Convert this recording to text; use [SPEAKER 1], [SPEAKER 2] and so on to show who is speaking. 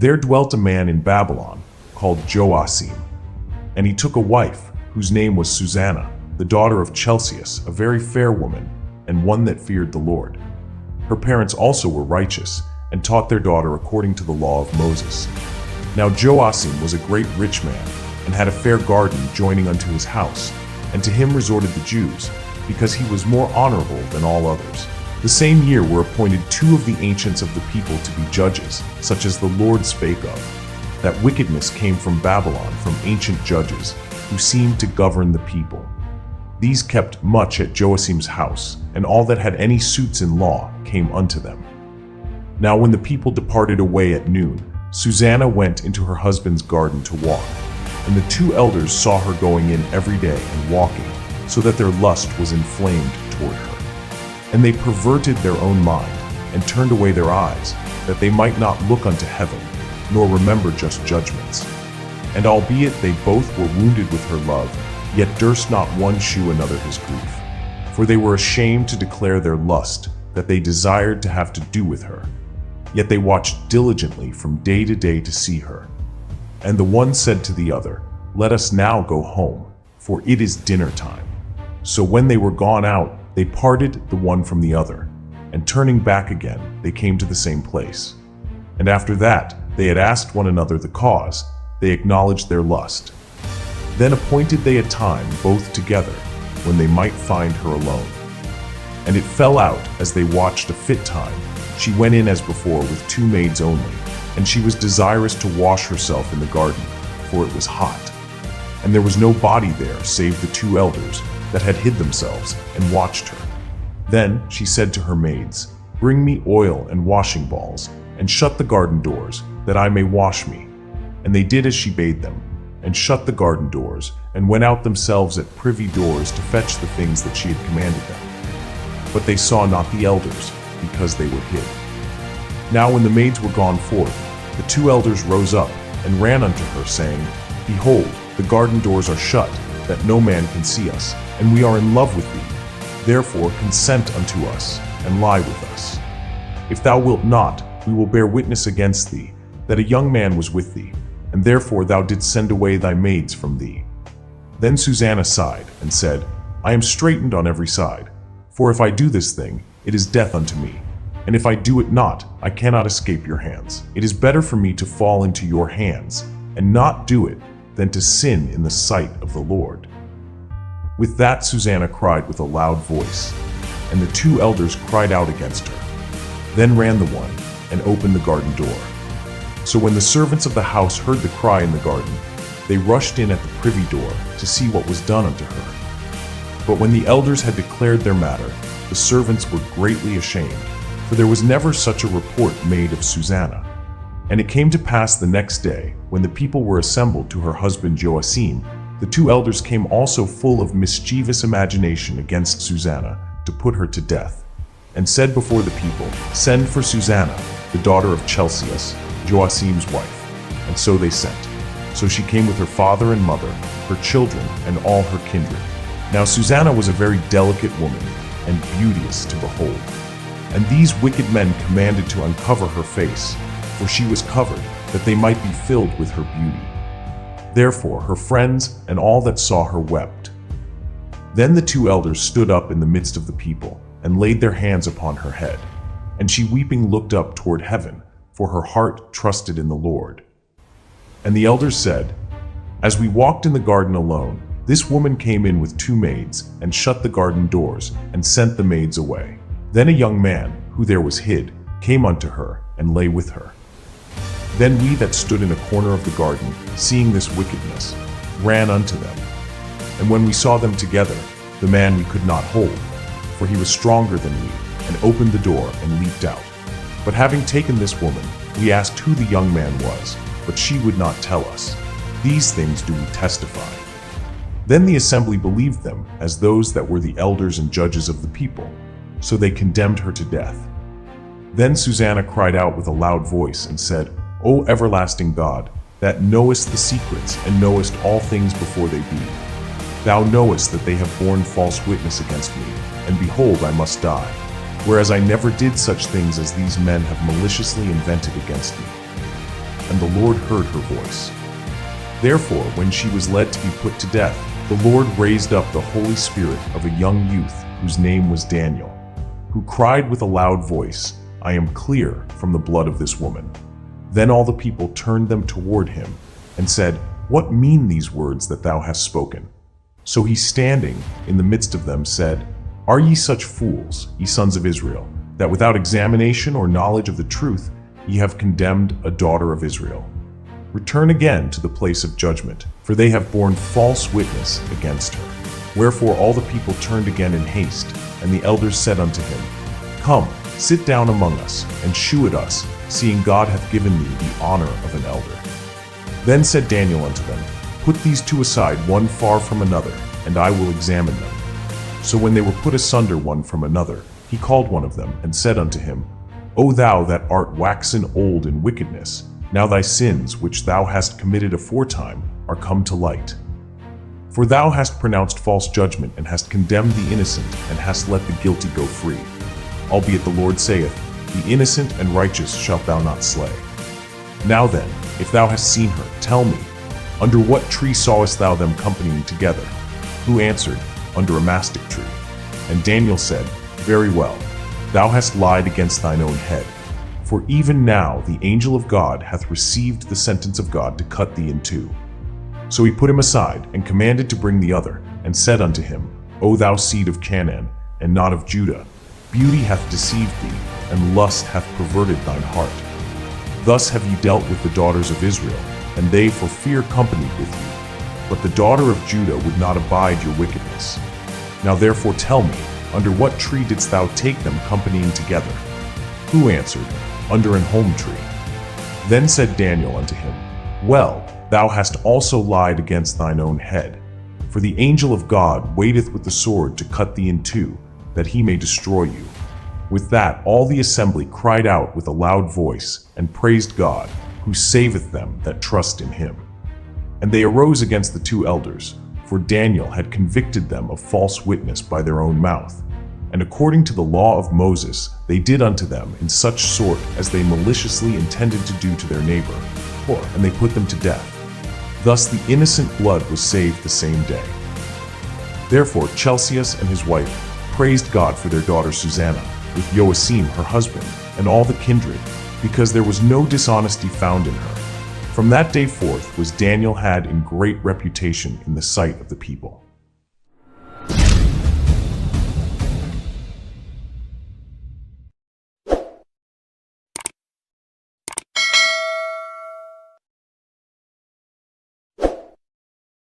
[SPEAKER 1] There dwelt a man in Babylon called Joachim, and he took a wife whose name was Susanna, the daughter of Chelcias, a very fair woman, and one that feared the Lord. Her parents also were righteous, and taught their daughter according to the law of Moses. Now Joachim was a great rich man, and had a fair garden joining unto his house, and to him resorted the Jews, because he was more honorable than all others. The same year were appointed 2 of the ancients of the people to be judges, such as the Lord spake of. That wickedness came from Babylon, from ancient judges, who seemed to govern the people. These kept much at Joachim's house, and all that had any suits in law came unto them. Now when the people departed away at noon, Susanna went into her husband's garden to walk, and the 2 elders saw her going in every day and walking, so that their lust was inflamed toward her. And they perverted their own mind, and turned away their eyes, that they might not look unto heaven, nor remember just judgments. And albeit they both were wounded with her love, yet durst not one shew another his grief. For they were ashamed to declare their lust, that they desired to have to do with her. Yet they watched diligently from day to day to see her. And the one said to the other, Let us now go home, for it is dinner time. So when they were gone out, they parted the one from the other, and turning back again, they came to the same place. And after that, they had asked one another the cause, they acknowledged their lust. Then appointed they a time both together, when they might find her alone. And it fell out, as they watched a fit time, she went in as before with 2 maids only, and she was desirous to wash herself in the garden, for it was hot. And there was no body there save the 2 elders that had hid themselves and watched her. Then she said to her maids, Bring me oil and washing balls, and shut the garden doors, that I may wash me. And they did as she bade them, and shut the garden doors, and went out themselves at privy doors to fetch the things that she had commanded them. But they saw not the elders, because they were hid. Now when the maids were gone forth, the 2 elders rose up, and ran unto her, saying, Behold, the garden doors are shut, that no man can see us, and we are in love with thee. Therefore consent unto us, and lie with us. If thou wilt not, we will bear witness against thee, that a young man was with thee, and therefore thou didst send away thy maids from thee. Then Susanna sighed, and said, I am straitened on every side. For if I do this thing, it is death unto me. And if I do it not, I cannot escape your hands. It is better for me to fall into your hands, and not do it, than to sin in the sight of the Lord. With that Susanna cried with a loud voice, and the 2 elders cried out against her. Then ran the one, and opened the garden door. So when the servants of the house heard the cry in the garden, they rushed in at the privy door to see what was done unto her. But when the elders had declared their matter, the servants were greatly ashamed, for there was never such a report made of Susanna. And it came to pass the next day, when the people were assembled to her husband Joachim, the 2 elders came also full of mischievous imagination against Susanna, to put her to death, and said before the people, Send for Susanna, the daughter of Chelcias, Joachim's wife. And so they sent. So she came with her father and mother, her children, and all her kindred. Now Susanna was a very delicate woman, and beauteous to behold. And these wicked men commanded to uncover her face, for she was covered, that they might be filled with her beauty. Therefore her friends and all that saw her wept. Then the 2 elders stood up in the midst of the people, and laid their hands upon her head. And she weeping looked up toward heaven, for her heart trusted in the Lord. And the elders said, As we walked in the garden alone, this woman came in with 2 maids, and shut the garden doors, and sent the maids away. Then a young man, who there was hid, came unto her, and lay with her. Then we that stood in a corner of the garden, seeing this wickedness, ran unto them. And when we saw them together, the man we could not hold, for he was stronger than we, and opened the door and leaped out. But having taken this woman, we asked who the young man was, but she would not tell us. These things do we testify. Then the assembly believed them as those that were the elders and judges of the people, so they condemned her to death. Then Susanna cried out with a loud voice and said, O everlasting God, that knowest the secrets and knowest all things before they be. Thou knowest that they have borne false witness against me, and behold, I must die. Whereas I never did such things as these men have maliciously invented against me. and the Lord heard her voice. Therefore, when she was led to be put to death, the Lord raised up the Holy Spirit of a young youth whose name was Daniel, who cried with a loud voice, "I am clear from the blood of this woman." Then all the people turned them toward him and said, "What mean these words that thou hast spoken?" So he, standing in the midst of them, said, "Are ye such fools, ye sons of Israel, that without examination or knowledge of the truth ye have condemned a daughter of Israel? Return again to the place of judgment, for they have borne false witness against her." Wherefore all the people turned again in haste, and the elders said unto him, "Come, sit down among us, and shew it us, seeing God hath given thee the honor of an elder." Then said Daniel unto them, "Put these two aside one far from another, and I will examine them." So when they were put asunder one from another, he called one of them, and said unto him, "O thou that art waxen old in wickedness, now thy sins which thou hast committed aforetime are come to light. For thou hast pronounced false judgment, and hast condemned the innocent, and hast let the guilty go free. Albeit the Lord saith, The innocent and righteous shalt thou not slay. Now then, if thou hast seen her, tell me, under what tree sawest thou them companying together?" Who answered, "Under a mastic tree." And Daniel said, "Very well, thou hast lied against thine own head. For even now the angel of God hath received the sentence of God to cut thee in two." So he put him aside, and commanded to bring the other, and said unto him, "O thou seed of Canaan, and not of Judah, beauty hath deceived thee, and lust hath perverted thine heart. Thus have ye dealt with the daughters of Israel, and they for fear companied with you. But the daughter of Judah would not abide your wickedness. Now therefore tell me, under what tree didst thou take them companying together?" Who answered, "Under an holm tree." Then said Daniel unto him, "Well, thou hast also lied against thine own head. For the angel of God waiteth with the sword to cut thee in two, that he may destroy you." With that all the assembly cried out with a loud voice, and praised God, who saveth them that trust in him. And they arose against the two elders, for Daniel had convicted them of false witness by their own mouth. And according to the law of Moses, they did unto them in such sort as they maliciously intended to do to their neighbor, and they put them to death. Thus the innocent blood was saved the same day. Therefore Chelcias and his wife praised God for their daughter Susanna, with Joachim her husband, and all the kindred, because there was no dishonesty found in her. From that day forth was Daniel had in great reputation in the sight of the people.